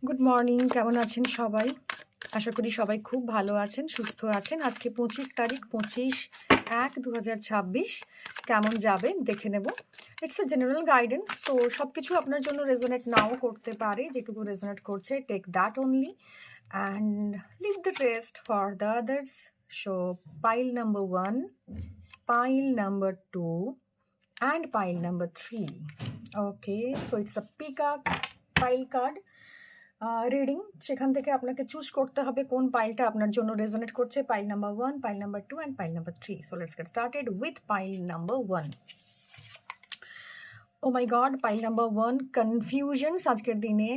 Good morning, কেমন আছেন সবাই? আশা করি সবাই খুব ভালো আছেন, সুস্থ আছেন। আজকে 25 তারিখ, 25/1/2026 কেমন যাবে দেখে নেব। ইটস আ জেনারেল গাইডেন্স, তো সব কিছু আপনার জন্য রেজোনেট নাও করতে পারে। যেটুকু রেজোনেট করছে, take that only and leave the rest for the others. So pile number 1, pile number 2 and pile number 3. Okay, so it's a peacock pile card reading. সেখান থেকে আপনাকে চুজ করতে হবে কোন পাইলটা আপনার জন্য রেজোনেট করছে। Pile number 1, pile number 2 and pile number 3. So let's get started with pile number 1. Oh my god, pile number 1, confusions. আজকের দিনে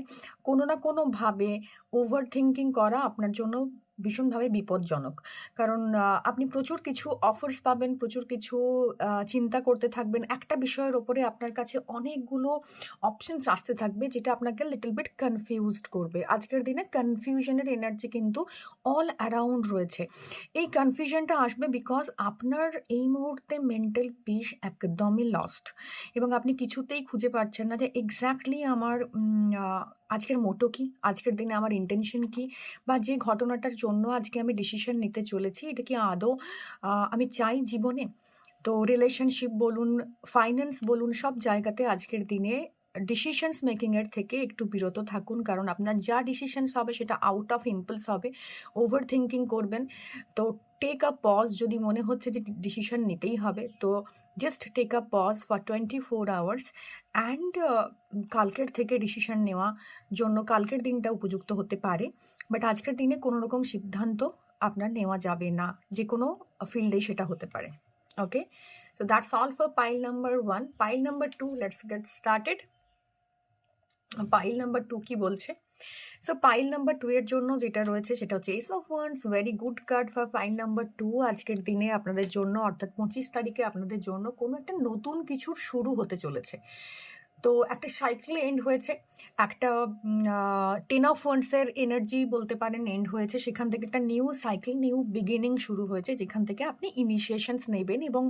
কোনো না কোনোভাবে ওভার থিঙ্কিং করা আপনার জন্য ভীষণভাবে বিপজ্জনক। কারণ আপনি প্রচুর কিছু অফার্স পাবেন, প্রচুর কিছু চিন্তা করতে থাকবেন। একটা বিষয়ের ওপরে আপনার কাছে অনেকগুলো অপশনস আসতে থাকবে, যেটা আপনাকে লিটল বিট কনফিউজড করবে। আজকের দিনে কনফিউশনের এনার্জি কিন্তু অল অ্যারাউন্ড রয়েছে। এই কনফিউশনটা আসবে বিকজ আপনার এই মুহূর্তে মেন্টাল পিস একদমই লস্ট, এবং আপনি কিছুতেই খুঁজে পাচ্ছেন না যে এক্স্যাক্টলি আমার আজকের মোটো কী, আজকের দিনে আমার ইন্টেনশন কী, বা যে ঘটনাটার জন্য আজকে আমি ডিসিশন নিতে চলেছি এটা কি আদৌ আমি চাই জীবনে। তো রিলেশনশিপ বলুন, ফাইন্যান্স বলুন, সব জায়গাতে আজকের দিনে ডিসিশনস মেকিংয়ের থেকে একটু বিরত থাকুন। কারণ আপনার যা ডিসিশনস হবে সেটা আউট অফ ইম্পালস হবে, ওভার থিঙ্কিং করবেন। তো টেক আ পজ, যদি মনে হচ্ছে যে ডিসিশন নিতেই হবে, তো just take a pause for 24 hours and কালকের থেকে ডিসিশন নেওয়া জন্য কালকের দিনটা উপযুক্ত হতে পারে। বাট আজকের দিনে কোনো রকম সিদ্ধান্ত আপনার নেওয়া যাবে না, যে কোনো ফিল্ডে সেটা হতে পারে। ওকে, so that's all for pile number 1. Pile number 2, let's get started. Pile number 2 কি বলছে? সো পাইল নাম্বার 2 এর জন্য যেটা রয়েছে সেটা হচ্ছে ace of wands. Very good card for pile number 2। আজকের দিনে আপনাদের জন্য, অর্থাৎ 25 তারিখে আপনাদের জন্য কোনো একটা নতুন কিছুর শুরু হতে চলেছে। তো একটা সাইকেল এন্ড হয়েছে, একটা 10 অফ ওয়ান্সের এনার্জি বলতে পারেন এন্ড হয়েছে। সেখান থেকে একটা নিউ সাইকেল, নিউ বিগিনিং শুরু হয়েছে, যেখান থেকে আপনি ইনিশিয়েশনস নেবেন। এবং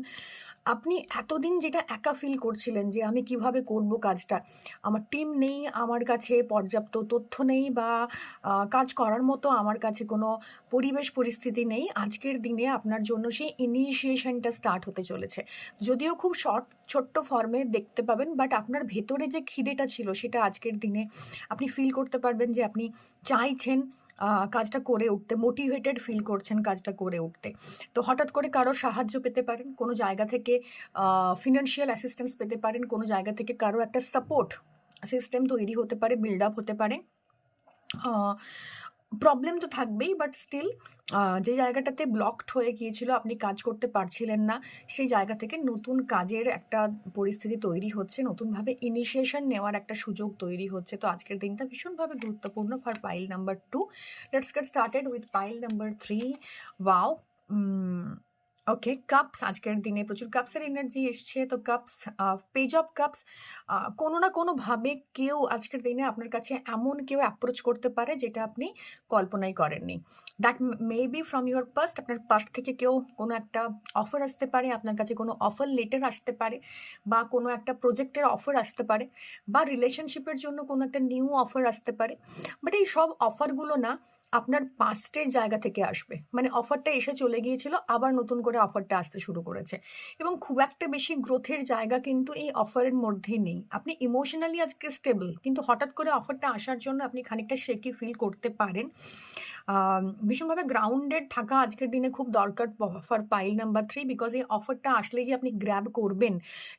আপনি এতদিন যেটা একা ফিল করছিলেন যে আমি কিভাবে করব কাজটা, আমার টিম নেই, আমার কাছে পর্যাপ্ত তথ্য নেই, বা কাজ করার মতো আমার কাছে কোনো পরিবেশ পরিস্থিতি নেই, আজকের দিনে আপনার জন্য সেই ইনিশিয়েশনটা স্টার্ট হতে চলেছে। যদিও খুব ছোট্ট ফর্মে দেখতে পাবেন, বাট আপনার ভেতরে যে খিদেটা ছিল সেটা আজকের দিনে আপনি ফিল করতে পারবেন, যে আপনি চাইছেন কাজটা করে উঠতে, মোটিভেটেড ফিল করছেন কাজটা করে উঠতে। তো হঠাৎ করে কারো সাহায্য পেতে পারেন, কোনো জায়গা থেকে ফিনান্সিয়াল অ্যাসিস্ট্যান্স পেতে পারেন, কোনো জায়গা থেকে কারো একটা সাপোর্ট সিস্টেম তৈরি হতে পারে, বিল্ড আপ হতে পারে। প্রবলেম তো থাকবেই, বাট স্টিল যে জায়গাটাতে ব্লকড হয়ে গিয়েছিল, আপনি কাজ করতে পারছিলেন না, সেই জায়গা থেকে নতুন কাজের একটা পরিস্থিতি তৈরি হচ্ছে, নতুনভাবে ইনিশিয়েশন নেওয়ার একটা সুযোগ তৈরি হচ্ছে। তো আজকের দিনটা ভীষণভাবে গুরুত্বপূর্ণ for pile number 2. Let's get started with pile number 3. Wow, okay, cups. আজকের দিনে প্রচুর কাপসের এনার্জি এসছে। তো কাপস, পেজ অফ কাপস, কোনো না কোনোভাবে কেউ আজকের দিনে আপনার কাছে এমন কেউ অ্যাপ্রোচ করতে পারে যেটা আপনি কল্পনাই করেননি। That may be from your past. আপনার পাস্ট থেকে কেউ কোনো একটা অফার আসতে পারে, আপনার কাছে কোনো অফার লেটার আসতে পারে, বা কোনো একটা প্রজেক্টের অফার আসতে পারে, বা রিলেশনশিপের জন্য কোনো একটা নিউ অফার আসতে পারে। বাট এই সব অফারগুলো না আপনার পাস্টের জায়গা থেকে আসবে, মানে অফারটা এসে চলে গিয়েছিল, আবার নতুন করে অফারটা আসতে শুরু করেছে, এবং খুব একটা বেশি গ্রোথের জায়গা কিন্তু এই অফারের মধ্যে নেই। আপনি ইমোশনালি আজকে স্টেবল, কিন্তু হঠাৎ করে অফারটা আসার জন্য আপনি খানিকটা শেকি ফিল করতে পারেন। ভীষণভাবে গ্রাউন্ডেড থাকা আজকের দিনে খুব দরকার ফর পাইল নাম্বার 3, বিকজ এই অফারটা আসলেই যে আপনি গ্র্যাব করবেন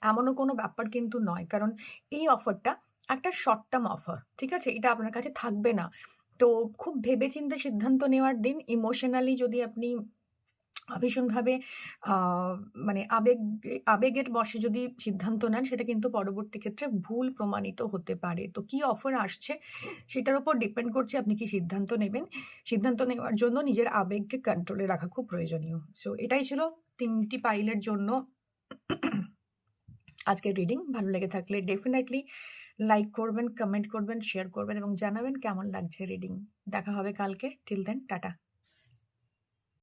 এমনও কোনো ব্যাপার কিন্তু নয়। কারণ এই অফারটা একটা শর্ট টার্ম অফার, ঠিক আছে? এটা আপনার কাছে থাকবে না। তো খুব ভেবেচিন্তে সিদ্ধান্ত নেওয়ার দিন। ইমোশনালি যদি আপনি ভীষণভাবে মানে আবেগের বশে যদি সিদ্ধান্ত নেন, সেটা কিন্তু পরবর্তী ক্ষেত্রে ভুল প্রমাণিত হতে পারে। তো কি অফার আসছে সেটার উপর ডিপেন্ড করছে আপনি কি সিদ্ধান্ত নেবেন। সিদ্ধান্ত নেওয়ার জন্য নিজের আবেগকে কন্ট্রোলে রাখা খুব প্রয়োজনীয়। সো এটাই ছিল 3টি পাইলের জন্য আজকের রিডিং। ভালো লেগে থাকলে ডেফিনেটলি লাইক করবেন, কমেন্ট করবেন, শেয়ার করবেন এবং জানাবেন কেমন লাগছে রিডিং। দেখা হবে কালকে। Till then, tata.